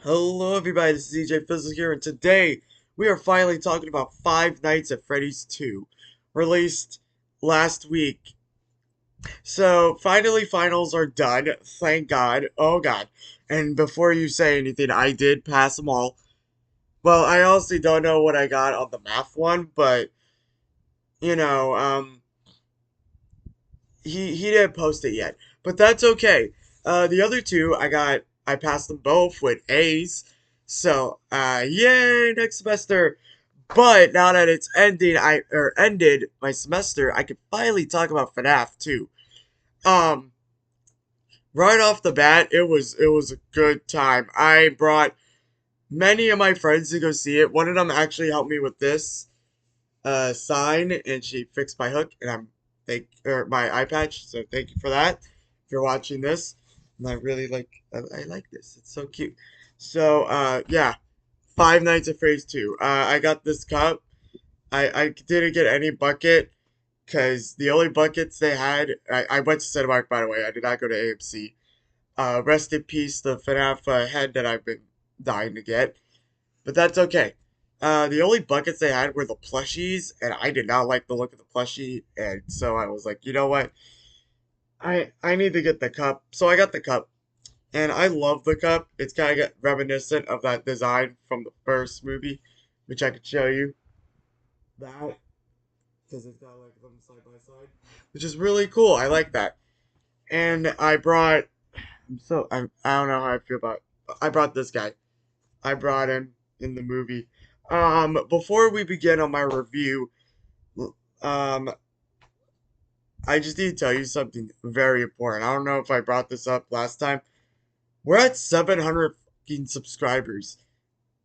Hello everybody, this is DJ Fizzle here, and today we are finally talking about Five Nights at Freddy's 2, released last week. So, finally finals are done, thank God, oh God. And before you say anything, I did pass them all. Well, I honestly don't know what I got on the math one, but, you know, he didn't post it yet. But that's okay. The other two, I passed them both with A's. So, yay, next semester. But now that it's ended my semester, I can finally talk about FNAF too. Um, right off the bat, it was a good time. I brought many of my friends to go see it. One of them actually helped me with this sign, and she fixed my hook, and my eye patch. So thank you for that. If you're watching this, and I really I like this. It's so cute. So yeah, Five Nights at Freddy's 2. I got this cup. I didn't get any bucket because the only buckets they had. I went to Cinemark, by the way. I did not go to AMC. Rest in peace, the FNAF head that I've been dying to get. But that's okay. The only buckets they had were the plushies, and I did not like the look of the plushie, and so I was like, you know what? I need to get the cup. So I got the cup, and I love the cup. It's kind of reminiscent of that design from the first movie, which I could show you. That, because it's got like them side by side, which is really cool. I like that. And I brought. I don't know how I feel about. I brought this guy. I brought him in the movie. Before we begin on my review, um, I just need to tell you something very important. I don't know if I brought this up last time. We're at 700 fucking subscribers.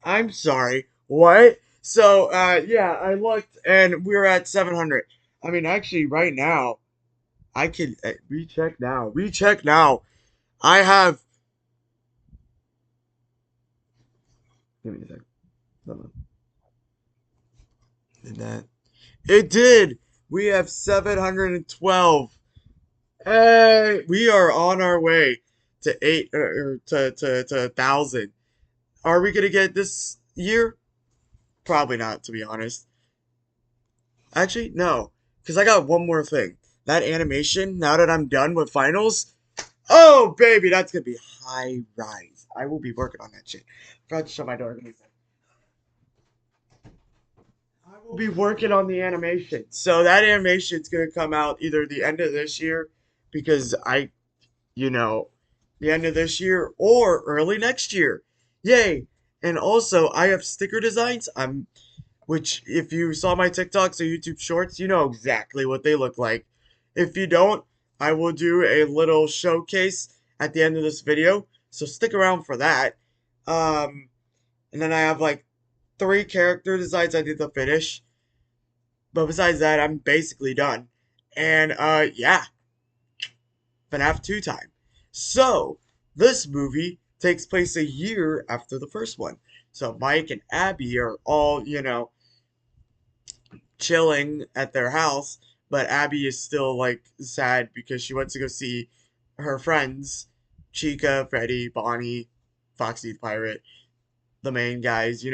I'm sorry. What? So, yeah, I looked and we're at 700. I mean, actually, right now, I can recheck now. Recheck now. I have. Give me a second. Hold on. Did that? It did. We have 712. Hey, we are on our way to eight or to 1,000. Are we gonna get this year? Probably not, to be honest. Actually, no, because I got one more thing. That animation. Now that I'm done with finals, oh baby, that's gonna be high rise. I will be working on that shit. Forgot to shut my door. Give me a second. I will be working on the animation. So that animation is gonna come out either the end of this year, because you know, the end of this year or early next year. Yay! And also, I have sticker designs. Which if you saw my TikToks or YouTube Shorts, you know exactly what they look like. If you don't, I will do a little showcase at the end of this video. So stick around for that. Um, and then I have like 3 character designs I need to finish. But besides that, I'm basically done. And yeah, FNAF 2 time. So, this movie takes place a year after the first one. So, Mike and Abby are all, chilling at their house, but Abby is still, like, sad because she went to go see her friends Chica, Freddy, Bonnie, Foxy the Pirate, the main guys.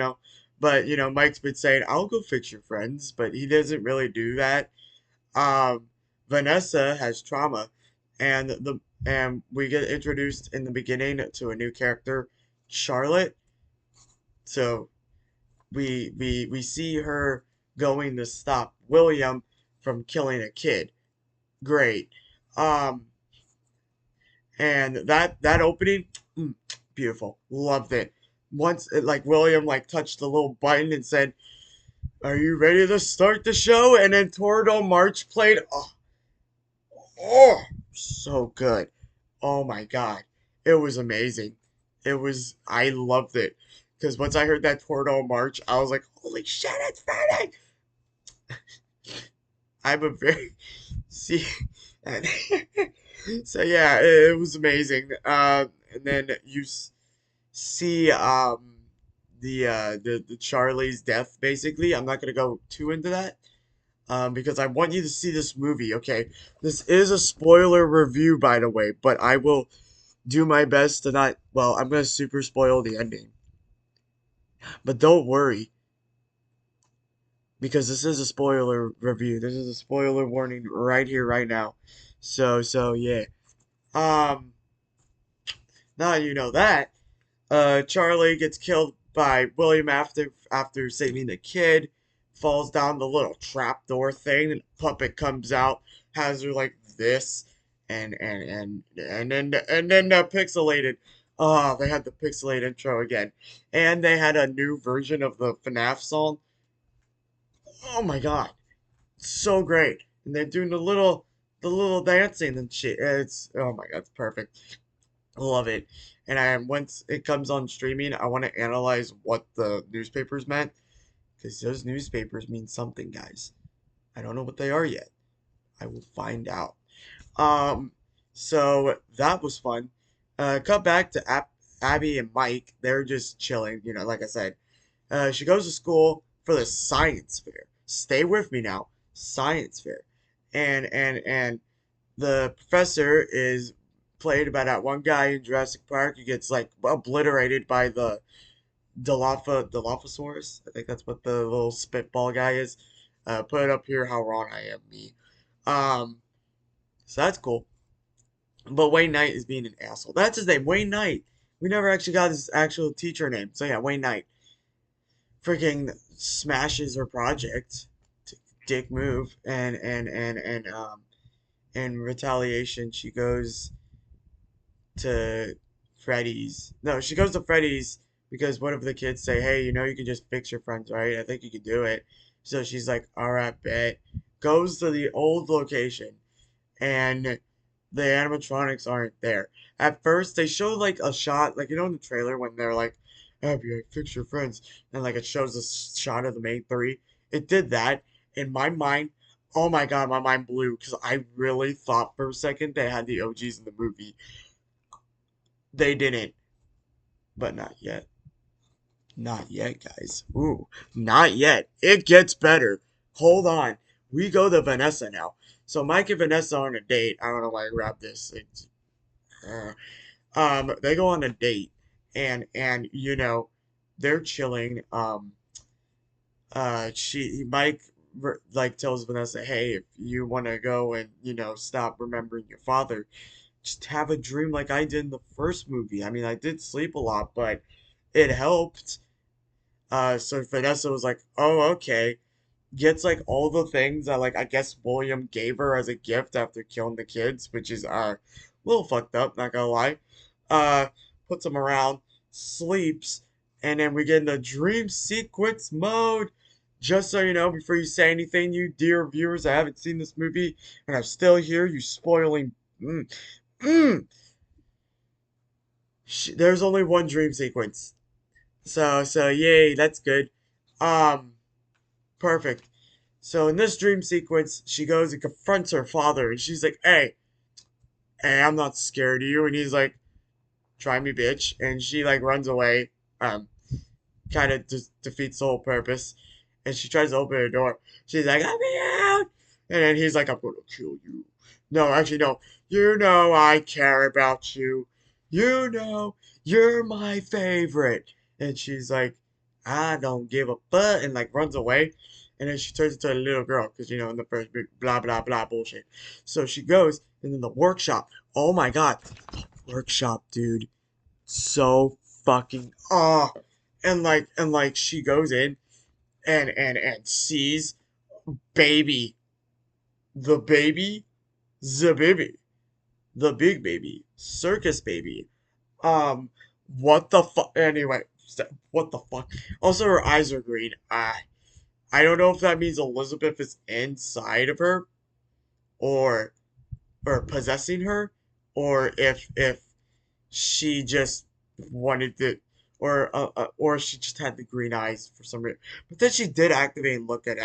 But, Mike's been saying, I'll go fix your friends, but he doesn't really do that. Um, Vanessa has trauma, and we get introduced in the beginning to a new character, Charlotte. So we see her going to stop William from killing a kid. Great. Um, and that opening, beautiful. Loved it. Once like William like touched the little button and said, "Are you ready to start the show?" And then Tordo March played. Oh, so good. Oh my God. It was amazing. I loved it. Because once I heard that Tornado March, I was like, holy shit, it's Friday! I'm a very, see, and so yeah, it was amazing. And then see, the Charlie's death, basically. I'm not going to go too into that. Because I want you to see this movie, okay? This is a spoiler review, by the way, but I will do my best to not. Well, I'm gonna super spoil the ending. But don't worry, because this is a spoiler review. This is a spoiler warning right here, right now. So yeah. Um, Now you know that. Charlie gets killed by William after saving the kid. Falls down the little trapdoor thing, and the puppet comes out, has her like this, and then the pixelated. Oh, they had the pixelated intro again, and they had a new version of the FNAF song. Oh my god, so great! And they're doing the little dancing and shit. It's oh my god, it's perfect. Love it. And once it comes on streaming, I want to analyze what the newspapers meant because those newspapers mean something, guys. I don't know what they are yet. I will find out. Um, so that was fun. Cut back to Abby and Mike. They're just chilling, like I said. She goes to school for the science fair. Stay with me now. Science fair. And the professor is played by that one guy in Jurassic Park who gets like obliterated by the Dilophosaurus. I think that's what the little spitball guy is. Put it up here how wrong I am, me. Um, so that's cool. But Wayne Knight is being an asshole. That's his name, Wayne Knight. We never actually got his actual teacher name. So yeah, Wayne Knight. Freaking smashes her project. Dick move. And in retaliation, she goes to Freddy's. No, she goes to Freddy's because one of the kids say, "Hey, you can just fix your friends, right? I think you can do it." So she's like, "All right, bet." Goes to the old location, and the animatronics aren't there. At first, they show like a shot, like in the trailer when they're like, "Abby, fix your friends," and like it shows a shot of the main three. It did that in my mind. Oh my god, my mind blew because I really thought for a second they had the OGs in the movie. They didn't, but not yet. Not yet, guys. Ooh, not yet. It gets better. Hold on. We go to Vanessa now. So Mike and Vanessa are on a date. I don't know why I grabbed this. Uh, they go on a date, and they're chilling. Mike like tells Vanessa, "Hey, if you want to go and stop remembering your father, just have a dream like I did in the first movie. I mean, I did sleep a lot, but it helped." So Vanessa was like, "Oh, okay." Gets like all the things that like I guess William gave her as a gift after killing the kids, which is a little fucked up, not gonna lie. Uh, Puts them around, sleeps, and then we get into dream sequence mode. Just so you know, before you say anything, you dear viewers that haven't seen this movie and are still here, you spoiling. Mm, mm, there's only one dream sequence. So yay, that's good. Um, Perfect. So in this dream sequence, she goes and confronts her father, and she's like, "Hey, I'm not scared of you." And he's like, "Try me, bitch." And she like runs away. Kind of defeats the whole purpose. And she tries to open her door. She's like, "Let me out!" And then he's like, "I'm gonna kill you." No, actually, no. You know I care about you. You know you're my favorite. And she's like, "I don't give a fuck," and like runs away. And then she turns into a little girl because in the first big blah blah blah bullshit. So she goes and then the workshop. Oh my god, workshop, dude, so fucking and like she goes in and sees baby, the baby, the baby, the big baby, circus baby. Um, what the fuck? Anyway, what the fuck? Also, her eyes are green. I don't know if that means Elizabeth is inside of her, or possessing her, or if she just wanted to, or she just had the green eyes for some reason. But then she did activate and look at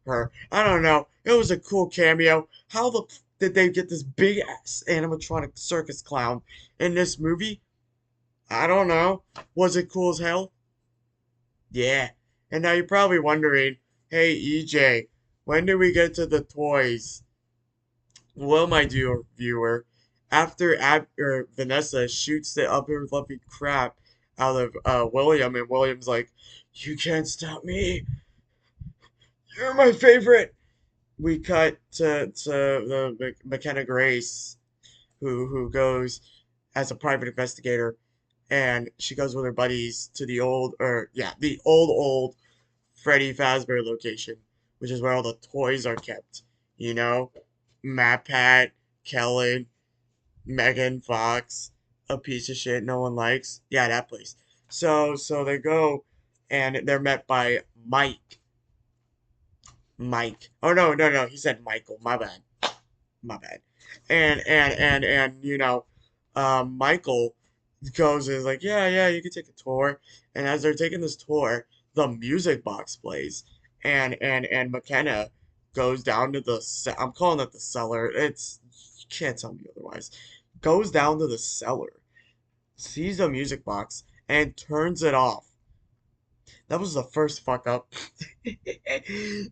her. I don't know. It was a cool cameo. How did they get this big ass animatronic circus clown in this movie? I don't know. Was it cool as hell? Yeah. And now you're probably wondering, hey EJ, when do we get to the toys? Well, my dear viewer, after Vanessa shoots the upper loving crap out of William, and William's like, You can't stop me. You're my favorite. We cut to the McKenna Grace, who goes as a private investigator, and she goes with her buddies to the old, or yeah, the old Freddy Fazbear location, which is where all the toys are kept. You know, Matt Pat, Kellen, Megan Fox, a piece of shit no one likes. Yeah, that place. So they go, and they're met by Mike. Oh no, he said Michael. My bad. And Michael goes and is like, yeah, you can take a tour. And as they're taking this tour, the music box plays, and McKenna goes down to I'm calling it the cellar. It's you can't tell me otherwise. Goes down to the cellar, sees the music box, and turns it off. That was the first fuck up. She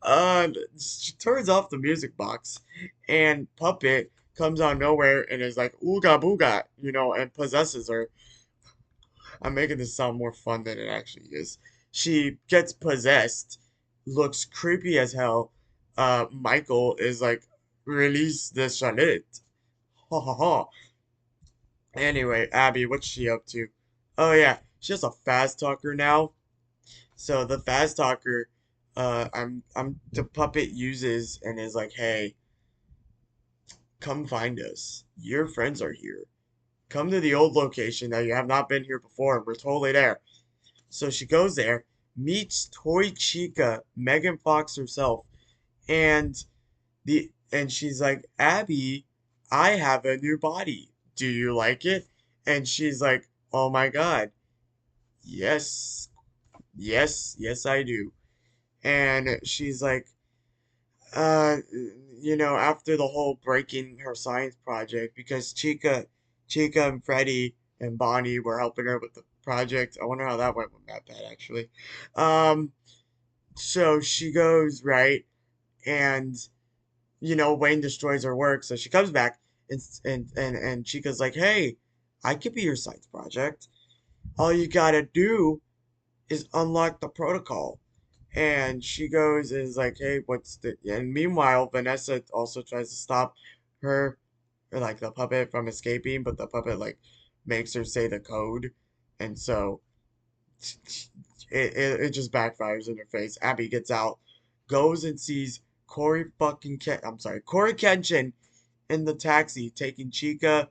turns off the music box, and Puppet comes out of nowhere and is like ooga booga, and possesses her. I'm making this sound more fun than it actually is. She gets possessed, looks creepy as hell. Michael is like, release the Charlotte. Ha ha ha. Anyway, Abby, what's she up to? Oh yeah, she has a fast talker now. So the fast talker, I'm the puppet uses and is like, hey, come find us. Your friends are here. Come to the old location that you have not been here before, and we're totally there. So she goes there, meets Toy Chica, Megan Fox herself, and she's like, Abby, I have a new body. Do you like it? And she's like, oh my god, yes, yes, I do. And she's like, uh, after the whole breaking her science project, because Chica and Freddy and Bonnie were helping her with the project. I wonder how that went with that bad, actually. Um, so she goes, right, and, Wayne destroys her work, so she comes back, and Chica's like, hey, I could be your science project. All you gotta do is unlock the protocol. And she goes and is like, hey, what's the. And meanwhile, Vanessa also tries to stop her, or like the puppet from escaping, but the puppet like makes her say the code. And so it just backfires in her face. Abby gets out, goes and sees Corey Kenshin in the taxi taking Chica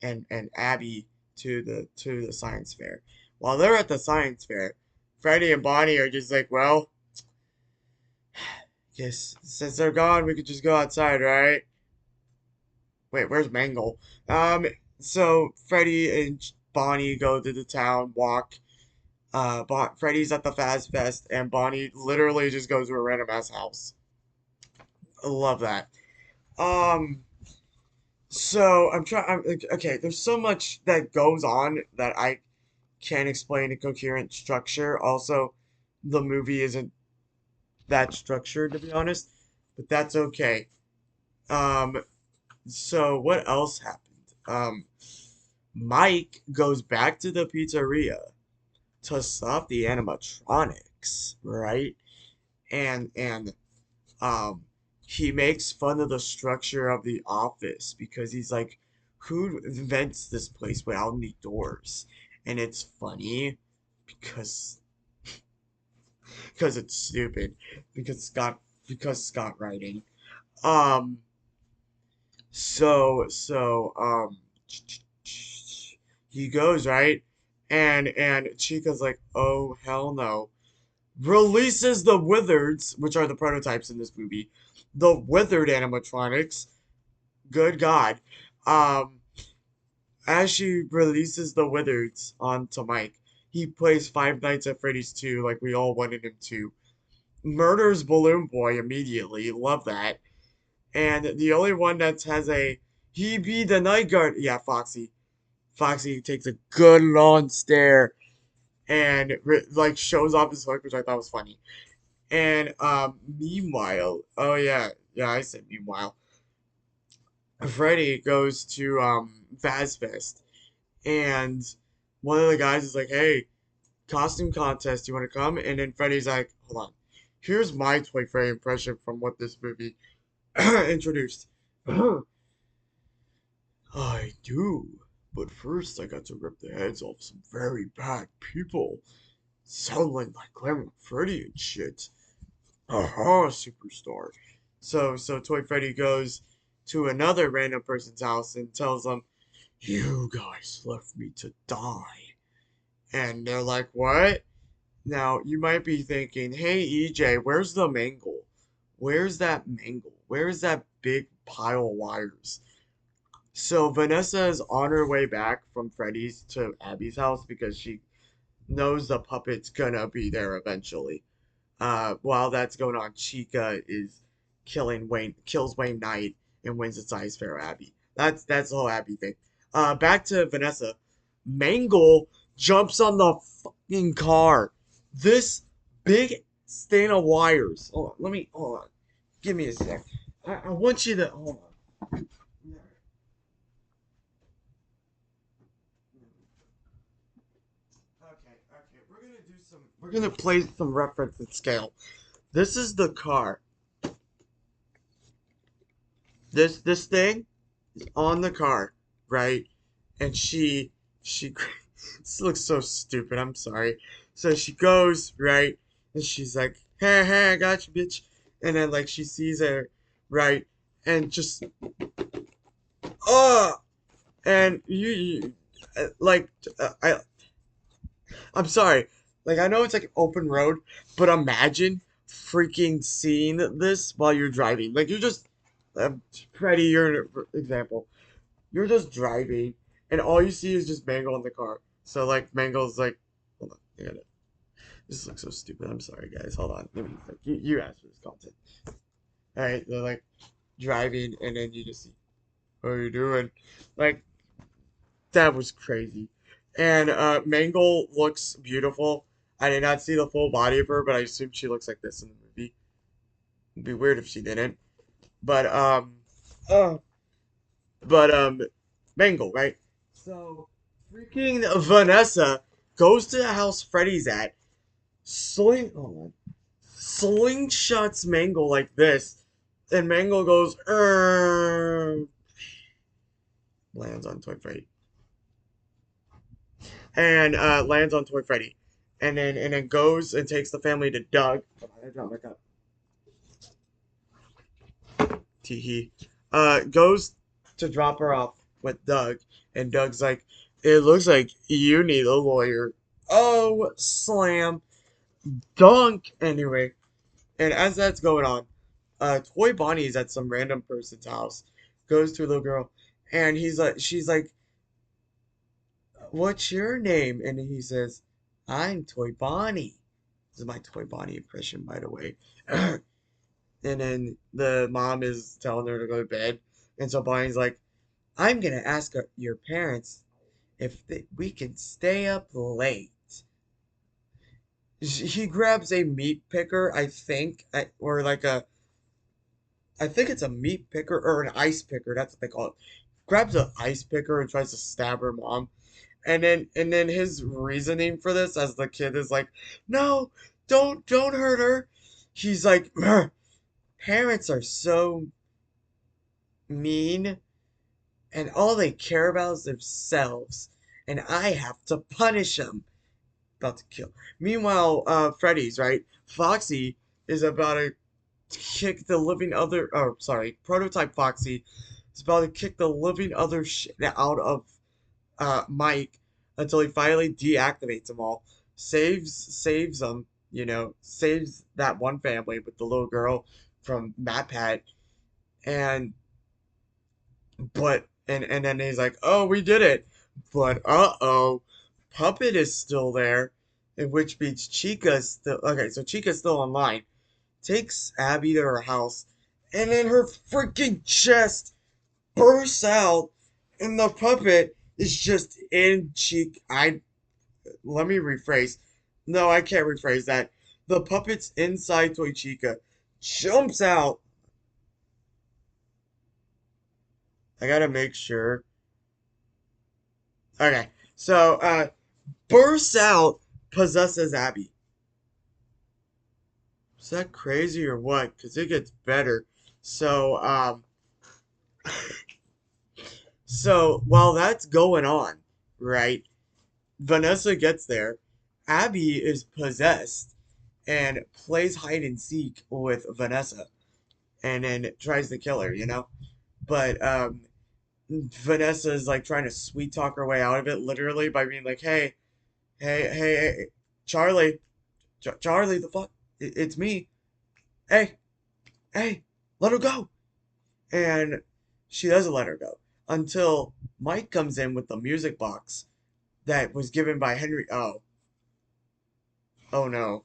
and Abby to the science fair. While they're at the science fair, Freddie and Bonnie are just like, well, guess since they're gone, we could just go outside, right? Wait, where's Mangle? Um, so Freddie and Bonnie go to the town walk. Freddie's at the Fast Fest, and Bonnie literally just goes to a random ass house. I love that. Um, so I'm trying. Okay. There's so much that goes on that I can't explain a coherent structure. Also, the movie isn't that structured, to be honest, but that's okay. Um, so what else happened? Um, Mike goes back to the pizzeria to stop the animatronics, right? And um he makes fun of the structure of the office because he's like, who invents this place without any doors? And it's funny because it's stupid because Scott writing. Um so he goes, right, and Chica's like, oh hell no, releases the Wizards, which are the prototypes in this movie, the withered animatronics. Good God. Um, as she releases the Wizards onto Mike, he plays Five Nights at Freddy's 2 like we all wanted him to. Murders Balloon Boy immediately. Love that. And the only one that has a he be the night guard. Yeah, Foxy. Foxy takes a good long stare and like shows off his hook, which I thought was funny. And meanwhile, oh yeah, I said meanwhile. Freddy goes to Fazfest, and one of the guys is like, "Hey, costume contest. You want to come? And then Freddy's like, hold on. Here's my Toy Freddy impression from what this movie introduced. I do. But first, I got to rip the heads off some very bad people. Sound like Glamour Freddy and shit. Aha, superstar. So Toy Freddy goes to another random person's house and tells them, "You guys left me to die." And they're like, "What?" Now, you might be thinking, "Hey, EJ, where's the mangle? Where's that mangle? Where's that big pile of wires?" So Vanessa is on her way back from Freddy's to Abby's house because she knows the puppet's gonna be there eventually. While that's going on, Chica is kills Wayne Knight and wins the Science Fair Abby. That's the whole Abby thing. Back to Vanessa. Mangle jumps on the fucking car. This big stain of wires. Hold on. Give me a sec. I want you to hold on. Okay. We're gonna play some reference and scale. This is the car. This thing is on the car, right? And she this looks so stupid. I'm sorry. So she goes right, and she's like, "Hey, I got you, bitch." And then like she sees her, right, and just oh, and you like I'm sorry. Like I know it's like an open road, but imagine freaking seeing this while you're driving. Like you just, Freddy, you're an example. You're just driving, and all you see is just Mangle in the car. So like Mangle's like, hold on, I gotta. This looks so stupid. I'm sorry, guys. Hold on. Let me. Like, you asked for this content. All right, they're like driving, and then you just see, what are you doing? Like that was crazy. And Mangle looks beautiful. I did not see the full body of her, but I assume she looks like this in the movie. It'd be weird if she didn't. But uh, but Mangle, right? So freaking Vanessa goes to the house Freddy's at, hold on, slingshots Mangle like this, and Mangle goes, lands on Toy Freddy, and lands on Toy Freddy, and then goes and takes the family to Doug. Hold on, I dropped my cup. Teehee. Goes to drop her off with Doug, and Doug's like, "It looks like you need a lawyer." Oh, slam, dunk. Anyway, and as that's going on, Toy Bonnie's at some random person's house, goes to a little girl, and she's like, "What's your name?" And he says, "I'm Toy Bonnie." This is my Toy Bonnie impression, by the way. And then the mom is telling her to go to bed, and so Bonnie's like, "I'm gonna ask your parents if we can stay up late." He grabs a meat picker, I think, or like I think it's a meat picker or an ice picker. That's what they call it. Grabs an ice picker and tries to stab her mom. And then his reasoning for this, as the kid is like, "No, don't hurt her." He's like, "Parents are so mean, and all they care about is themselves, and I have to punish them." About to kill. Meanwhile, Freddy's right. Foxy is about to kick the living other. Oh, sorry, prototype Foxy is about to kick the living other shit out of Mike until he finally deactivates them all. Saves them. Saves that one family with the little girl from MatPat, and and then he's like, "Oh, we did it," but Puppet is still there, in which means Chica's still okay. So Chica's still online. Takes Abby to her house, and then her freaking chest bursts out, and the puppet is just in Chica. I Let me rephrase. No, I can't rephrase that. The puppet's inside Toy Chica, jumps out. I gotta make sure. Okay, so bursts out, possesses Abby. Is that crazy or what? Because it gets better. So, so while that's going on, right? Vanessa gets there. Abby is possessed and plays hide and seek with Vanessa and then tries to kill her, you know? But Vanessa is like trying to sweet talk her way out of it, literally by being like, hey, Charlie, Charlie, the fuck, it's me. Hey, hey, let her go. And she doesn't let her go until Mike comes in with the music box that was given by Henry. Oh no,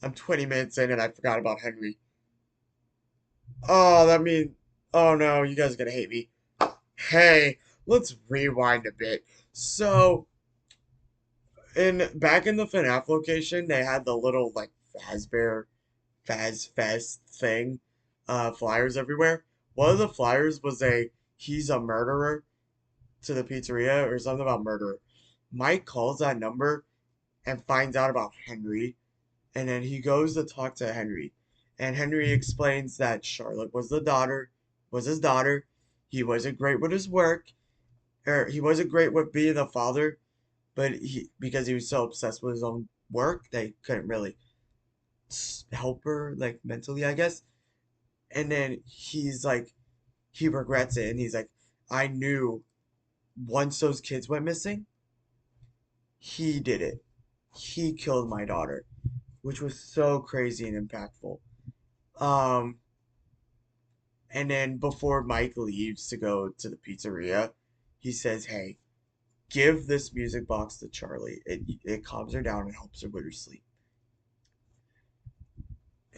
I'm 20 minutes in and I forgot about Henry. Oh, that means, oh no, you guys are gonna hate me. Hey, let's rewind a bit. So, in back in the FNAF location, they had the little like Faz Fest thing, flyers everywhere. One of the flyers was a he's a murderer to the pizzeria or something about murder. Mike calls that number and finds out about Henry, and then he goes to talk to Henry, and Henry explains that Charlotte was his daughter. He wasn't great with his work, or he wasn't great with being a father, but he because he was so obsessed with his own work that he couldn't really help her like mentally, I guess. And then he's like, he regrets it, and he's like, I knew once those kids went missing, he did it. He killed my daughter, which was so crazy and impactful. Um, and then before Mike leaves to go to the pizzeria, he says, "Hey, give this music box to Charlie. It calms her down and helps her with her sleep."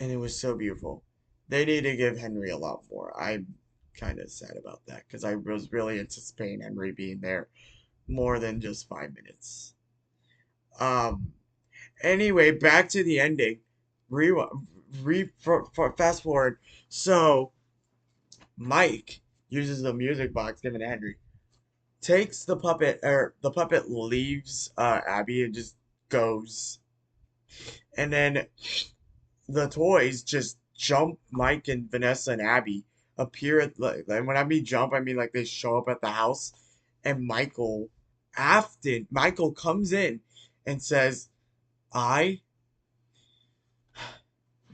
And it was so beautiful. They need to give Henry a lot more. I'm kind of sad about that because I was really anticipating Henry being there more than just 5 minutes. Um, Anyway, back to the ending. Re, fast forward. So Mike uses the music box given to Henry. Takes the puppet, or the puppet leaves Abby and just goes. And then the toys just jump Mike and Vanessa and Abby appear at like and when I mean jump, I mean like they show up at the house, and Michael comes in and says, "I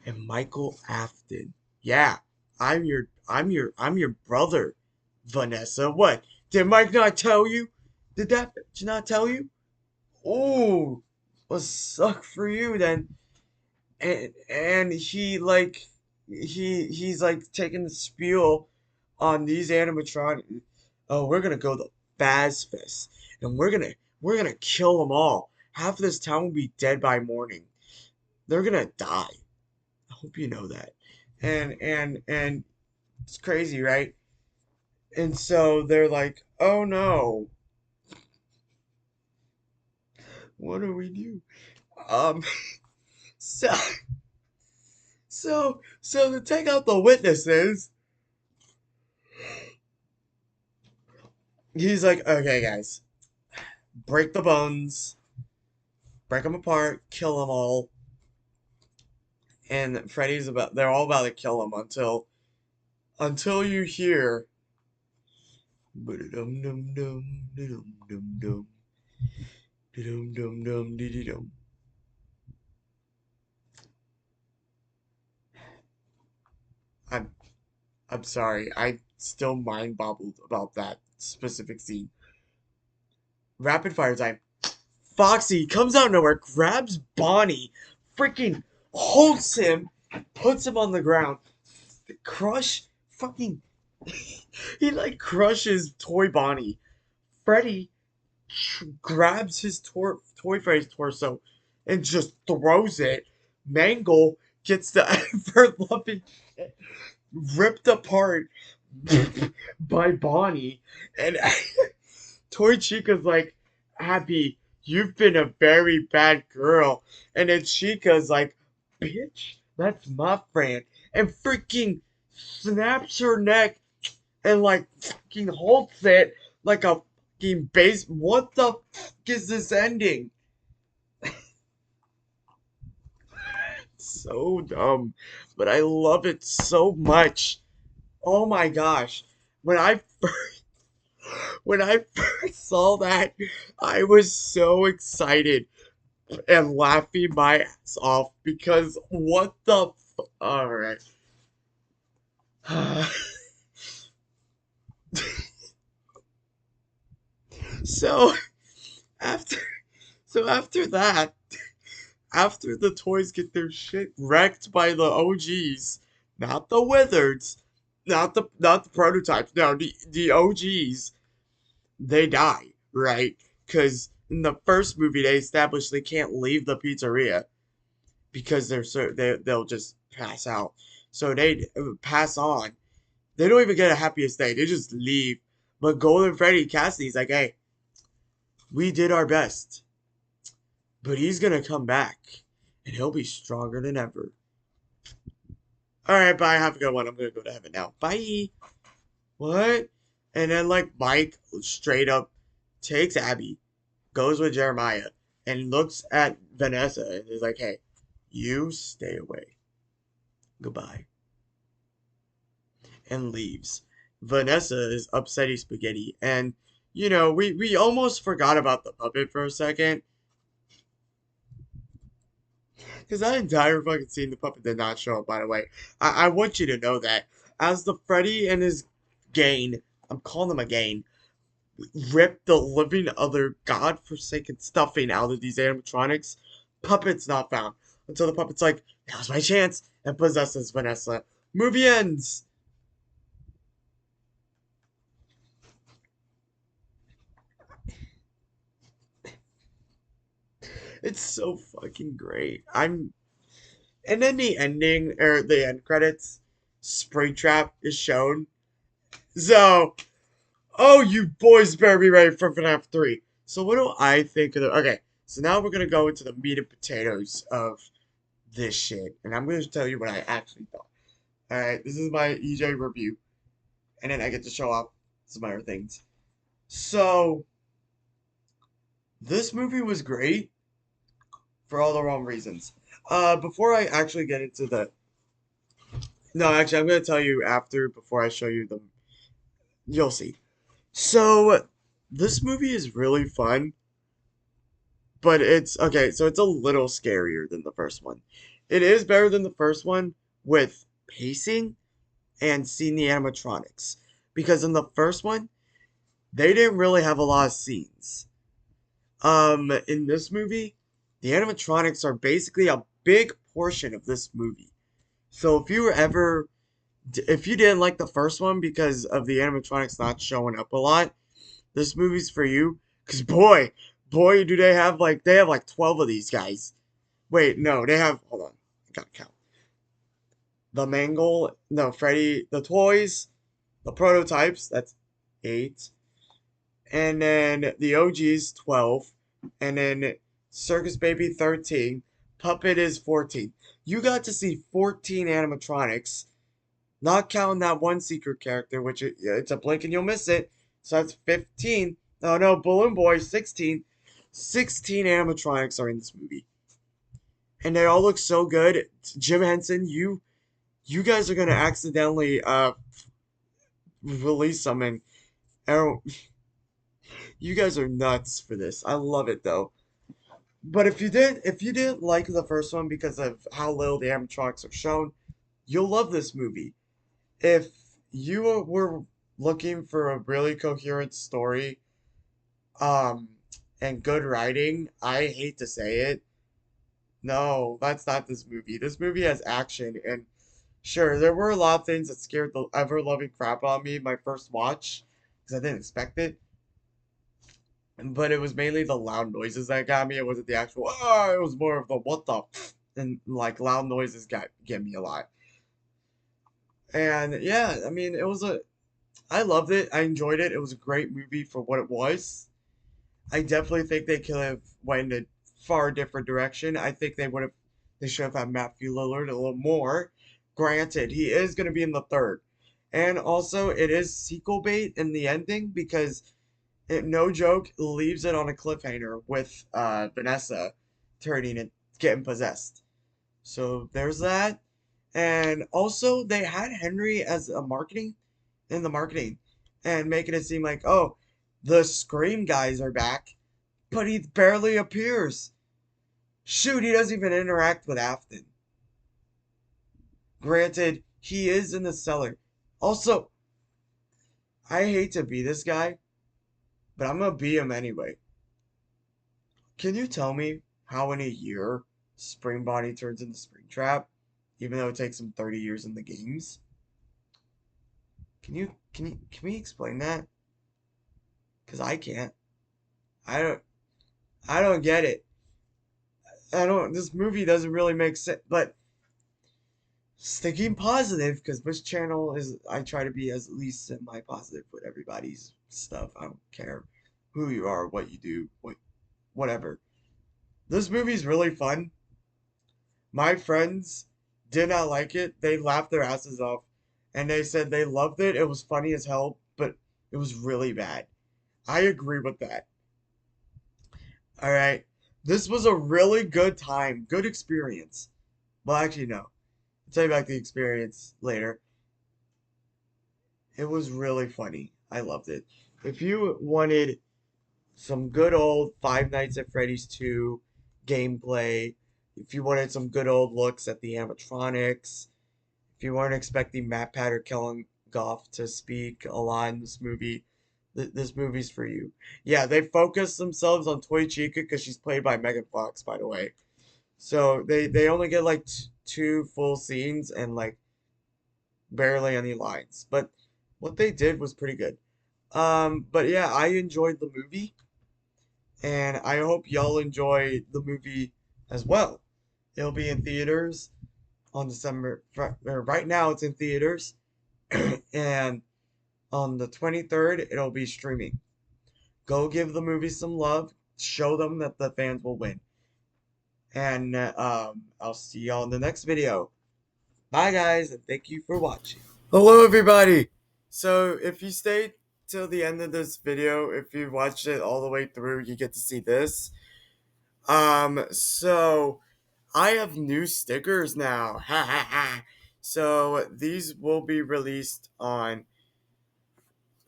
am Michael Afton. Yeah, I'm your brother, Vanessa. What? Did Mike not tell you? Did that not tell you? Oh, well, suck for you then." And he's like taking the spiel on these animatronics. Oh, we're gonna go to Faz Fest, and we're gonna kill them all. Half of this town will be dead by morning. They're gonna die. I hope you know that. And it's crazy, right? And so they're like, "Oh no, what do we do?" Um, so so to take out the witnesses, he's like, "Okay, guys, break the bones, break them apart, kill them all." And they're all about to kill him until you hear, "Ba-da-dum dum dum dum dum dum dum dum dum dum dum." I'm I'm sorry. I still mind bobbled about that specific scene. Rapid fire time. Foxy comes out of nowhere, grabs Bonnie, freaking holds him, puts him on the ground, crush, fucking. He like crushes toy Bonnie. Freddy grabs his toy Freddy's torso and just throws it. Mangle gets the ever loving ripped apart by Bonnie, and Toy Chica's like, "Abby, you've been a very bad girl." And then Chica's like, "Bitch, that's my friend." And freaking snaps her neck and like fucking holds it like a fucking base. What the fuck is this ending? so dumb, but I love it so much. Oh my gosh. When I when I first saw that, I was so excited and laughing my ass off because what the all right. so after after that, after the toys get their shit wrecked by the OGs, not the wizards, not the prototypes, no, the OGs, they die, right? Because in the first movie they established they can't leave the pizzeria because they'll just pass out. So they pass on. They don't even get a happiest day. They just leave. But Golden Freddy Cassidy's like, hey, we did our best, but he's gonna come back, and he'll be stronger than ever. All right, bye. Have a good one. I'm gonna go to heaven now. Bye. What? And then like Mike straight up takes Abby, goes with Jeremiah, and looks at Vanessa and is like, hey, you stay away. Goodbye. And leaves. Vanessa is upsetty spaghetti, and we almost forgot about the puppet for a second. Because that entire fucking scene, the puppet did not show up, by the way. I want you to know that. As the Freddy and his gang, I'm calling him a gang, rip the living other godforsaken stuffing out of these animatronics, puppet's not found. Until the puppet's like, now's my chance, and possesses Vanessa. Movie ends. It's so fucking great. And then the ending, or the end credits, Springtrap is shown. So, oh, you boys better be ready for FNAF 3. So what do I think of the... Okay, so now we're going to go into the meat and potatoes of this shit. And I'm going to tell you what I actually thought. Alright, this is my EJ review. And then I get to show off some other things. So, this movie was great for all the wrong reasons. Before I actually get into the... No, actually, I'm going to tell you after, before I show you the... You'll see. So, this movie is really fun, but it's okay, so it's a little scarier than the first one. It is better than the first one with pacing and seeing the animatronics. Because in the first one, they didn't really have a lot of scenes. In this movie, the animatronics are basically a big portion of this movie. So if you didn't like the first one because of the animatronics not showing up a lot, this movie's for you. Cause boy, do they have like 12 of these guys. Wait, no, they have, hold on, I gotta count. The Mangle, no, Freddy, the toys, the prototypes, that's 8. And then the OG's 12. And then Circus Baby 13. Puppet is 14. You got to see 14 animatronics, not counting that one secret character, which it's a blink and you'll miss it. So that's 15. Oh no, Balloon Boy, 16. 16 animatronics are in this movie. And they all look so good. Jim Henson, you guys are gonna accidentally release some, and you guys are nuts for this. I love it though. But if you didn't like the first one because of how little the animatronics are shown, you'll love this movie. If you were looking for a really coherent story, um, and good writing, I hate to say it, no, that's not this movie. This movie has action, and sure, there were a lot of things that scared the ever-loving crap out of me my first watch, because I didn't expect it. But it was mainly the loud noises that got me. It wasn't the actual, it was more of the what the, and like loud noises get me a lot. And yeah, I mean, I loved it. I enjoyed it. It was a great movie for what it was. I definitely think they could have went in a far different direction. I think they should have had Matthew Lillard a little more. Granted, he is going to be in the third. And also, it is sequel bait in the ending because it, no joke, leaves it on a cliffhanger with Vanessa turning and getting possessed. So there's that. And also they had Henry as a marketing in the marketing and making it seem like, oh, the Scream guys are back, but he barely appears. Shoot, he doesn't even interact with Afton. Granted, he is in the cellar. Also, I hate to be this guy, but I'm gonna be him anyway. Can you tell me how in a year Spring Bonnie turns into Springtrap, even though it takes him 30 years in the games? Can we explain that? Cause I can't. I don't I don't get it. I don't. This movie doesn't really make sense. But sticking positive, because this channel is, I try to be as least semi positive with everybody's stuff. I don't care who you are, what you do, whatever. This movie's really fun. My friends did not like it. They laughed their asses off, and they said they loved it. It was funny as hell, but it was really bad. I agree with that. All right. This was a really good time, good experience. Well, actually, no. I'll tell you about the experience later. It was really funny. I loved it. If you wanted some good old Five Nights at Freddy's 2 gameplay, if you wanted some good old looks at the animatronics, if you weren't expecting Matt Pat or Kellen Goff to speak a lot in this movie, this movie's for you. Yeah, they focus themselves on Toy Chica because she's played by Megan Fox, by the way. So they only get like two full scenes and like barely any lines. But what they did was pretty good. But yeah, I enjoyed the movie, and I hope y'all enjoy the movie as well. It'll be in theaters on right now it's in theaters, and on the 23rd, it'll be streaming. Go give the movie some love. Show them that the fans will win. And I'll see y'all in the next video. Bye, guys, and thank you for watching. Hello, everybody. So, if you stayed till the end of this video, if you watched it all the way through, you get to see this. So I have new stickers now. Ha ha ha. So these will be released on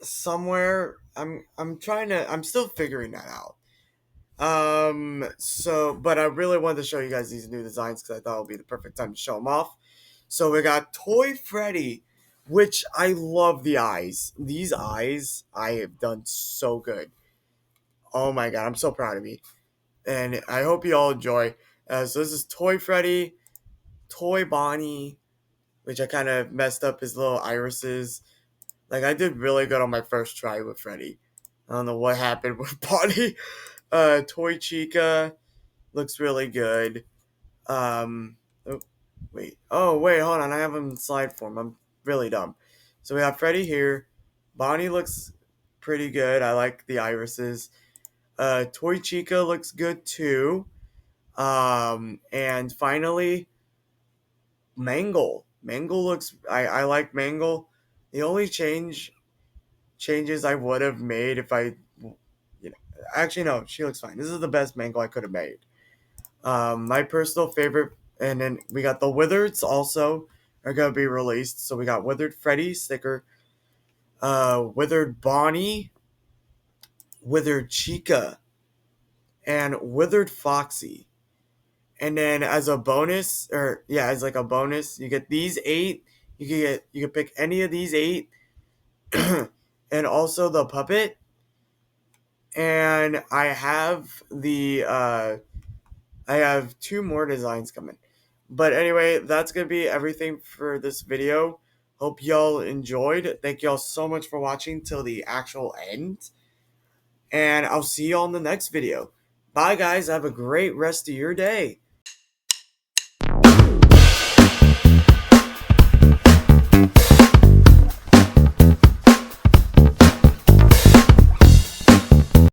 somewhere. I'm still figuring that out. But I really wanted to show you guys these new designs because I thought it would be the perfect time to show them off. So we got Toy Freddy, which I love the eyes. These eyes, I have done so good. Oh my god, I'm so proud of me. And I hope you all enjoy. So this is Toy Freddy, Toy Bonnie, which I kind of messed up his little irises. Like, I did really good on my first try with Freddy. I don't know what happened with Bonnie. Toy Chica looks really good. Oh, wait. Oh, wait, hold on. I have him in slide form. I'm really dumb. So we have Freddy here. Bonnie looks pretty good. I like the irises. Toy Chica looks good too. And finally, Mangle. Mangle looks. I like Mangle. The only changes I would have made if I, actually no, she looks fine. This is the best Mangle I could have made. My personal favorite, and then we got the Withereds also are gonna be released. So we got Withered Freddy sticker, Withered Bonnie, Withered Chica, and Withered Foxy. And then as a bonus, or yeah, as like a bonus, you get these 8. You can pick any of these 8, and also the puppet. And I have 2 more designs coming. But anyway, that's gonna be everything for this video. Hope y'all enjoyed. Thank y'all so much for watching till the actual end. And I'll see y'all in the next video. Bye, guys. Have a great rest of your day.